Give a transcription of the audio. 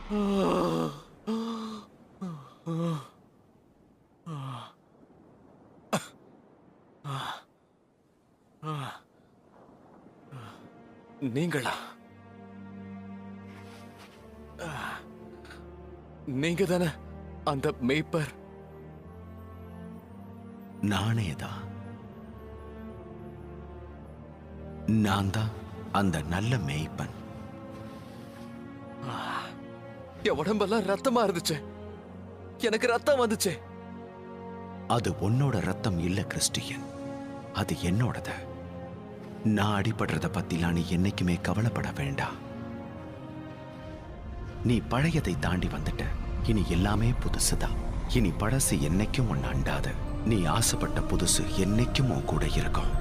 நீங்களா? நீங்க தானே அந்த மேய்ப்பர்? நானேதான். நான் தான் அந்த நல்ல மேய்ப்பன். என் உடம்பெல்லாம் ரத்தமா இருந்துச்சு. எனக்கு ரத்தம் வந்துச்சு. அது உன்னோட ரத்தம் இல்ல கிறிஸ்டியன், அது என்னோடத. நான் அடிபடுறத பத்திலாம் நீ என்னைக்குமே கவலைப்பட வேண்டாம். நீ பழையதை தாண்டி வந்துட்ட. இனி எல்லாமே புதுசுதான். இனி பழசு என்னைக்கும் ஒன்னு அண்டாது. நீ ஆசைப்பட்ட புதுசு என்னைக்கும் உன் கூட இருக்கும்.